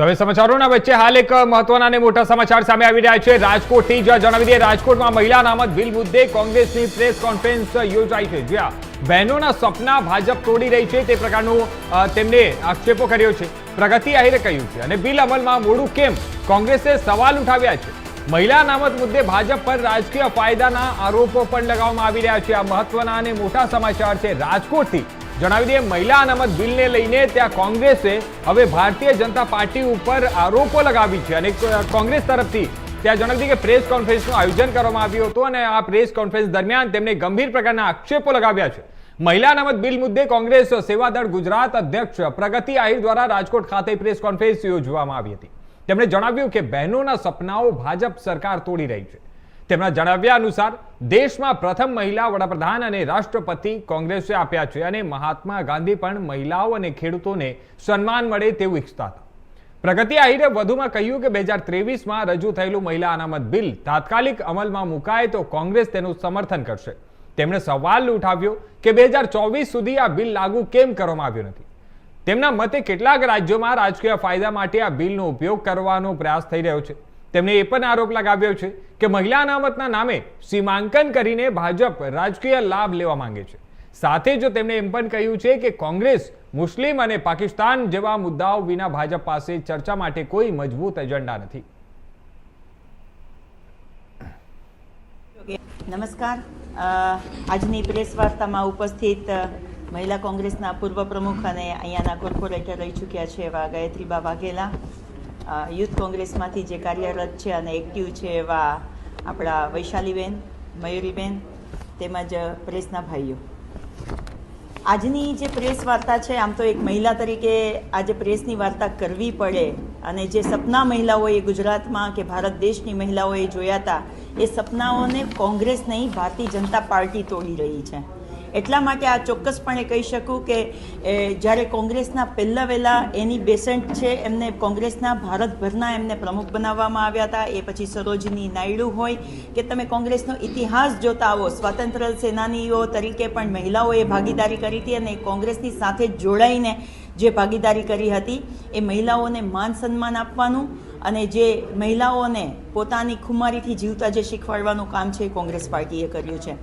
તો હવે સમાચારોના વચ્ચે હાલ એક મહત્વના અને મોટા સમાચાર સામે આવી રહ્યા છે। રાજકોટથી જણાવી દઈએ, રાજકોટમાં મહિલા અનામત બિલ મુદ્દે કોંગ્રેસની પ્રેસ કોન્ફરન્સ યોજાઈ છે, જ્યાં બહેનોના સપના ભાજપ તોડી રહી છે તે પ્રકારનું તેમને આક્ષેપો કર્યો છે। પ્રગતિ આહિરે કહ્યું છે અને બિલ અમલમાં મોડું કેમ, કોંગ્રેસે સવાલ ઉઠાવ્યા છે। મહિલા અનામત મુદ્દે ભાજપ પર રાજકીય ફાયદાના આરોપો પણ લગાવવામાં આવી રહ્યા છે। આ મહત્વના અને મોટા સમાચાર છે રાજકોટથી। જણાવી દઈએ, મહિલા અનામત બિલને લઈને ત્યાં કોંગ્રેસે હવે ભારતીય જનતા પાર્ટી ઉપર આરોપો લગાવી છે અને કોંગ્રેસ તરફથી ત્યાં જણાવી દઈએ કે પ્રેસ કોન્ફરન્સનું આયોજન કરવામાં આવ્યું હતું અને આ પ્રેસ કોન્ફરન્સ દરમિયાન તેમણે ગંભીર પ્રકારના આક્ષેપો લગાવ્યા છે। મહિલા અનામત બિલ મુદ્દે કોંગ્રેસ સેવાદળ ગુજરાત અધ્યક્ષ પ્રગતિ આહિર દ્વારા રાજકોટ ખાતે પ્રેસ કોન્ફરન્સ યોજવામાં આવી હતી। તેમણે જણાવ્યું કે બહેનોના સપનાઓ ભાજપ સરકાર તોડી રહી છે। તેમના જણાવ્યા અનુસાર દેશમાં પ્રથમ મહિલા વડાપ્રધાન અને રાષ્ટ્રપતિ કોંગ્રેસે આપ્યા છે અને મહાત્મા ગાંધી પણ મહિલાઓ અને ખેડૂતોને સન્માન મળે તેવું ઈચ્છતા હતા। પ્રગતિ આહિરે વધુમાં કહ્યું કે 2023માં રજૂ થયેલું મહિલા અનામત બિલ તાત્કાલિક અમલમાં મુકાય તો કોંગ્રેસ તેનું સમર્થન કરશે। તેમણે સવાલ ઉઠાવ્યો કે 2024 સુધી આ બિલ લાગુ કેમ કરવામાં આવ્યું નથી। તેમના મતે કેટલાક રાજ્યોમાં રાજકીય ફાયદા માટે આ બિલનો ઉપયોગ કરવાનો પ્રયાસ થઈ રહ્યો છે। તેમણે એ પણ આરોપ લગાવ્યો છે કે મહિલા અનામતના નામે સીમાંકન કરીને ભાજપ રાજકીય લાભ લેવા માંગે છે। સાથે જ તેમણે એમ પણ કહ્યું છે કે કોંગ્રેસ મુસ્લિમ અને પાકિસ્તાન જેવા મુદ્દાઓ વિના ભાજપ પાસે ચર્ચા માટે કોઈ મજબૂત એજન્ડા નથી। નમસ્કાર, આજની પ્રેસ વાર્તામાં ઉપસ્થિત મહિલા કોંગ્રેસના પૂર્વ પ્રમુખ અને અહીંયાના કોર્પોરેટર રહી ચૂક્યા છે એવા ગાયત્રીબા વાઘેલા, યુથ કોંગ્રેસમાંથી જે કાર્યરત છે અને એક્ટિવ છે એવા આપણા વૈશાલીબેન, મયુરીબેન તેમજ પ્રેસના ભાઈઓ। આજની જે પ્રેસ વાર્તા છે, આમ તો એક મહિલા તરીકે આજે પ્રેસની વાર્તા કરવી પડે અને જે સપના મહિલાઓએ ગુજરાતમાં કે ભારત દેશની મહિલાઓએ જોયા હતા એ સપનાઓને કોંગ્રેસ નહીં, ભારતીય જનતા પાર્ટી તોડી રહી છે। એટલા માટે આ ચોક્કસપણે કહી શકું કે જ્યારે કોંગ્રેસના પહેલાં વહેલા એની બેસન્ટ છે, એમને કોંગ્રેસના ભારતભરના એમને પ્રમુખ બનાવવામાં આવ્યા હતા। એ પછી સરોજની નાયડુ હોય કે તમે કોંગ્રેસનો ઇતિહાસ જોતા આવો, સ્વાતંત્ર્ય સેનાનીઓ તરીકે પણ મહિલાઓએ ભાગીદારી કરી હતી અને કોંગ્રેસની સાથે જોડાઈને જે ભાગીદારી કરી હતી એ મહિલાઓને માન સન્માન આપવાનું અને જે મહિલાઓને પોતાની ખુમારીથી જીવતા જે શીખવાડવાનું કામ છે એ કોંગ્રેસ પાર્ટીએ કર્યું છે।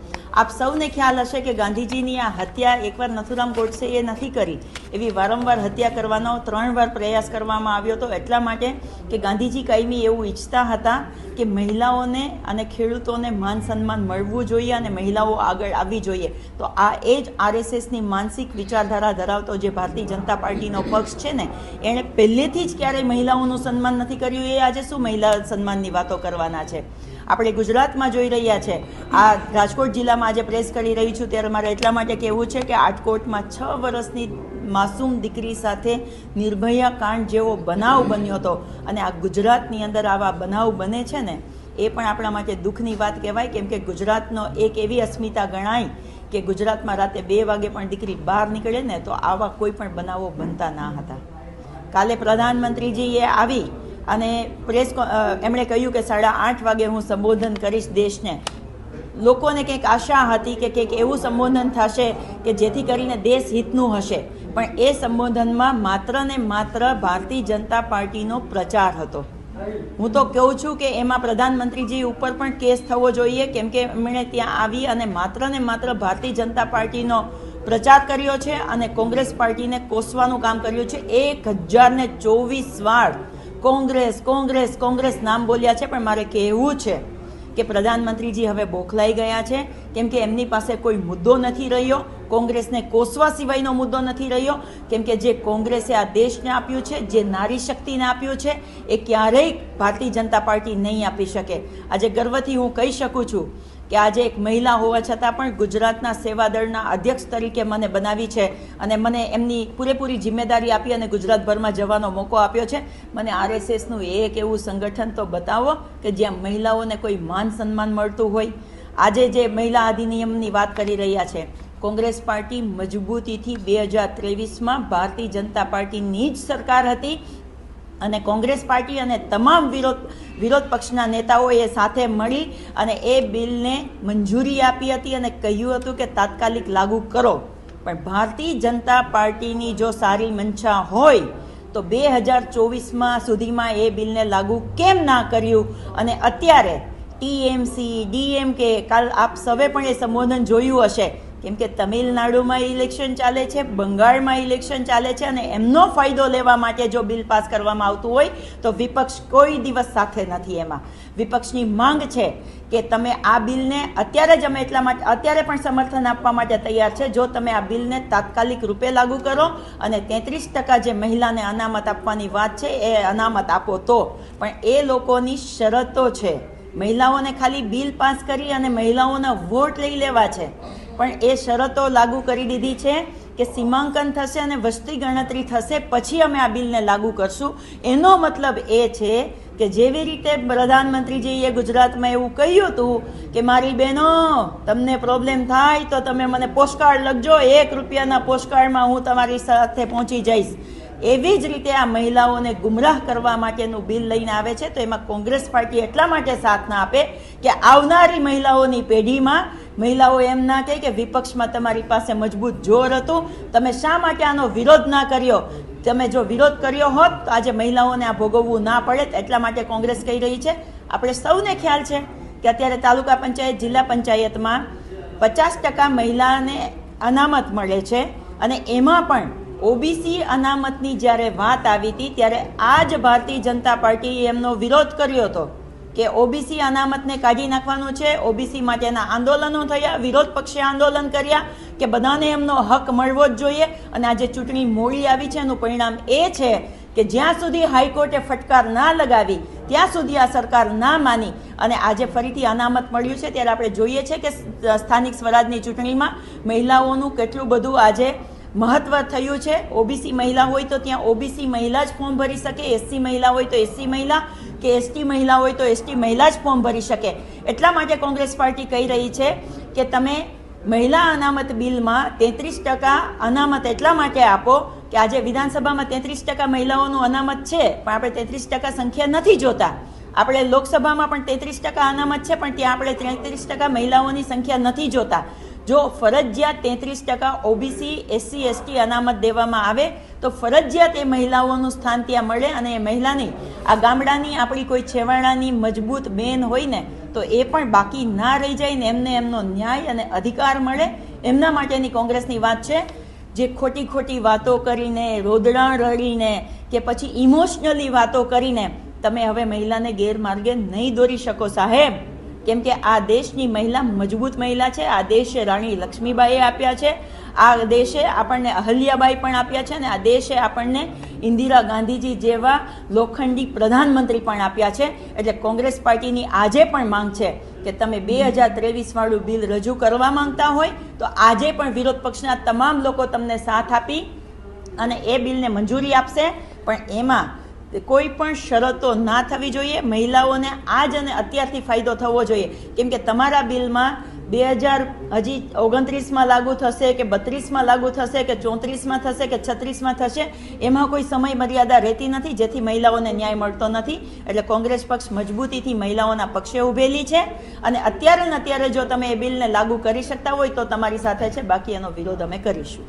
આપ સૌને ખ્યાલ હશે કે ગાંધીજીની આ હત્યા એકવાર નથુરામ ગોડસેએ નથી કરી, એવી વારંવાર હત્યા કરવાનો 3 વાર પ્રયાસ કરવામાં આવ્યો હતો, એટલા માટે કે ગાંધીજી કાયમી એવું ઈચ્છતા હતા કે મહિલાઓને અને ખેડૂતોને માન સન્માન મળવું જોઈએ અને મહિલાઓ આગળ આવવી જોઈએ। તો આ એ જ આરએસએસની માનસિક વિચારધારા ધરાવતો જે ભારતીય જનતા પાર્ટીનો પક્ષ છે ને, એણે પહેલેથી જ ક્યારેય મહિલાઓનું સન્માન નથી કર્યું। એ આજે શું મહિલા સન્માનની વાતો કરવાના છે? આપણે ગુજરાતમાં જોઈ રહ્યા છે, આ રાજકોટ જિલ્લામાં આજે પ્રેસ કરી રહી છું ત્યારે મારે એટલા માટે કહેવું છે કે રાજકોટમાં 6 વર્ષની માસૂમ દીકરી સાથે નિર્ભયા કાંડ જેવો બનાવ બન્યો હતો અને આ ગુજરાતની અંદર આવા બનાવ બને છે ને, એ પણ આપણા માટે દુઃખની વાત કહેવાય, કેમ કે ગુજરાતનો એક એવી અસ્મિતા ગણાય કે ગુજરાતમાં રાતે 2 વાગે પણ દીકરી બહાર નીકળે ને તો આવા કોઈ પણ બનાવો બનતા ના હતા। કાલે પ્રધાનમંત્રીજીએ આવી અને એમણે કહ્યું કે 8:30 વાગે હું સંબોધન કરીશ દેશને। લોકોને કંઈક આશા હતી કે કંઈક એવું સંબોધન થશે કે જેથી કરીને દેશ હિતનું હશે, પણ એ સંબોધનમાં માત્ર ને માત્ર ભારતીય જનતા પાર્ટીનો પ્રચાર હતો। હું તો કહું છું કે એમાં પ્રધાનમંત્રીજી ઉપર પણ કેસ થવો જોઈએ, કેમ કે એમણે ત્યાં આવી અને માત્ર ભારતીય જનતા પાર્ટીનો પ્રચાર કર્યો છે અને કોંગ્રેસ પાર્ટીને કોસવાનું કામ કર્યું છે। 1024 વાર કોંગ્રેસ કોંગ્રેસ કોંગ્રેસ નામ બોલ્યા છે, પણ મારે કહેવું છે કે પ્રધાનમંત્રીજી હવે બોખલાઈ ગયા છે, કેમ કે એમની પાસે કોઈ મુદ્દો નથી રહ્યો, કોંગ્રેસને કોસવા સિવાયનો મુદ્દો નથી રહ્યો, કેમ કે જે કોંગ્રેસે આ દેશને આપ્યું છે, જે નારી શક્તિને આપ્યું છે, એ ક્યારેય ભારતીય જનતા પાર્ટી નહીં આપી શકે। આજે ગર્વથી હું કહી શકું છું કે આજે એક મહિલા હોવા છતાં પણ ગુજરાતના સેવાદળના અધ્યક્ષ તરીકે મને બનાવી છે અને મને એમની પૂરેપૂરી જિમ્મેદારી આપી અને ગુજરાતભરમાં જવાનો મોકો આપ્યો છે। મને આરએસએસનું એક એવું સંગઠન તો બતાવો કે જ્યાં મહિલાઓને કોઈ માન સન્માન મળતું હોય। આજે જે મહિલા અધિનિયમની વાત કરી રહ્યા છે, કોંગ્રેસ પાર્ટી મજબૂતીથી 2023માં ભારતીય જનતા પાર્ટીની જ સરકાર હતી અને કોંગ્રેસ પાર્ટી અને તમામ વિરોધ પક્ષના નેતાઓએ સાથે મળી અને એ બિલને મંજૂરી આપી હતી અને કહ્યું હતું કે તાત્કાલિક લાગુ કરો। પણ ભારતીય જનતા પાર્ટીની જો સારી મંશા હોય તો 2024માં સુધીમાં એ બિલને લાગુ કેમ ના કર્યું? અને અત્યારે ટીએમસી, ડીએમકે, કાલ આપ સૌએ પણ એ સંબોધન જોયું હશે, કેમ કે તમિલનાડુમાં ઇલેક્શન ચાલે છે, બંગાળમાં ઇલેક્શન ચાલે છે, અને એમનો ફાયદો લેવા માટે જો બિલ પાસ કરવામાં આવતું હોય તો વિપક્ષ કોઈ દિવસ સાથે નથી. એમાં વિપક્ષની માંગ છે કે તમે આ બિલને અત્યારે જ અમે એટલા માટે અત્યારે પણ સમર્થન આપવા માટે તૈયાર છે, જો તમે આ બિલને તાત્કાલિક રૂપે લાગુ કરો અને 33% જે મહિલાને અનામત આપવાની વાત છે એ અનામત આપો તો. પણ એ લોકોની શરતો છે, મહિલાઓને ખાલી બિલ પાસ કરી અને મહિલાઓના વોટ લઈ લેવા છે, પણ એ શરતો લાગુ કરી દીધી છે કે સીમાંકન થશે અને વસ્તી ગણતરી થશે પછી અમે આ બિલને લાગુ કરશું. એનો મતલબ એ છે કે જેવી રીતે પ્રધાનમંત્રીજીએ ગુજરાતમાં એવું કહ્યું હતું કે મારી બહેનો તમને પ્રોબ્લેમ થાય તો તમે મને પોસ્ટકાર્ડ લખજો, ₹1 પોસ્ટકાર્ડમાં હું તમારી સાથે પહોંચી જઈશ. એવી જ રીતે આ મહિલાઓને ગુમરાહ કરવા માટેનું બિલ લઈને આવે છે. તો એમાં કોંગ્રેસ પાર્ટી એટલા માટે સાથ ના આપે કે આવનારી મહિલાઓની પેઢીમાં મહિલાઓ એમ ના કહે કે વિપક્ષમાં તમારી પાસે મજબૂત જોર હતું, તમે શા માટે આનો વિરોધ ના કર્યો? તમે જો વિરોધ કર્યો હોત તો આજે મહિલાઓને આ ભોગવવું ના પડે. એટલા માટે કોંગ્રેસ કહી રહી છે. આપણે સૌને ખ્યાલ છે કે અત્યારે તાલુકા પંચાયત, જિલ્લા પંચાયતમાં 50% મહિલાને અનામત મળે છે, અને એમાં પણ ઓબીસી અનામતની જ્યારે વાત આવી હતી ત્યારે આ જ ભારતીય જનતા પાર્ટીએ એમનો વિરોધ કર્યો હતો કે ઓબીસી અનામતને કાઢી નાખવાનું છે. ઓબીસી માટેના આંદોલનો થયા, વિરોધ પક્ષે આંદોલન કર્યા કે બધાને એમનો હક મળવો જ જોઈએ. અને આજે ચૂંટણી મોડી આવી છે એનું પરિણામ એ છે કે જ્યાં સુધી હાઈકોર્ટે ફટકાર ના લગાવી ત્યાં સુધી આ સરકાર ના માની અને આજે ફરીથી અનામત મળ્યું છે. ત્યારે આપણે જોઈએ છે કે સ્થાનિક સ્વરાજની ચૂંટણીમાં મહિલાઓનું કેટલું બધું આજે મહત્વ થયું છે. ઓબીસી મહિલા હોય તો ત્યાં ઓબીસી મહિલા જ ફોર્મ ભરી શકે, એસસી મહિલા હોય તો એસસી મહિલા કે એસટી મહિલા હોય તો એસટી મહિલા જ ફોર્મ ભરી શકે. એટલા માટે કોંગ્રેસ પાર્ટી કહી રહી છે કે તમે મહિલા અનામત બિલમાં 33% અનામત એટલા માટે આપો કે આજે વિધાનસભામાં 33% મહિલાઓનું અનામત છે, પણ આપણે 33% સંખ્યા નથી જોતા. આપણે લોકસભામાં પણ 33% અનામત છે, પણ ત્યાં આપણે 33% મહિલાઓની સંખ્યા નથી જોતા. જો ફરજિયાત 33% ઓબીસી, એસસી, એસટી અનામત દેવામાં આવે તો ફરજિયાત એ મહિલાઓનું સ્થાન ત્યાં મળે. અને એ મહિલાની આ ગામડાની આપણી કોઈ છેવાડાની મજબૂત બેન હોય ને તો એ પણ બાકી ના રહી જાય ને એમને એમનો ન્યાય અને અધિકાર મળે. એમના માટેની કોંગ્રેસની વાત છે. જે ખોટી ખોટી વાતો કરીને, રોદડા રડીને કે પછી ઇમોશનલી વાતો કરીને તમે હવે મહિલાને ગેરમાર્ગે નહીં દોરી શકો સાહેબ. કેમ કે આ દેશની મહિલા મજબૂત મહિલા છે. આ દેશે રાણી લક્ષ્મીબાઈએ આપ્યા છે, આ દેશે આપણને અહલ્યાબાઈ પણ આપ્યા છે, અને આ દેશે આપણને ઇન્દિરા ગાંધીજી જેવા લોખંડી પ્રધાનમંત્રી પણ આપ્યા છે. એટલે કોંગ્રેસ પાર્ટીની આજે પણ માંગ છે કે તમે 2023 વાળું બિલ રજૂ કરવા માંગતા હોય તો આજે પણ વિરોધ પક્ષના તમામ લોકો તમને સાથ આપી અને એ બિલને મંજૂરી આપશે. પણ એમાં કોઈ પણ શરતો ના થવી જોઈએ. મહિલાઓને આજ અને અત્યારથી ફાયદો થવો જોઈએ. કેમ કે તમારા બિલમાં 2029માં લાગુ થશે કે 32માં લાગુ થશે કે 34માં થશે કે 36માં થશે, એમાં કોઈ સમય મર્યાદા રહેતી નથી, જેથી મહિલાઓને ન્યાય મળતો નથી. એટલે કોંગ્રેસ પક્ષ મજબૂતીથી મહિલાઓના પક્ષે ઉભેલી છે. અને અત્યારે ને અત્યારે જો તમે એ બિલને લાગુ કરી શકતા હોય તો તમારી સાથે છે, બાકી એનો વિરોધ અમે કરીશું.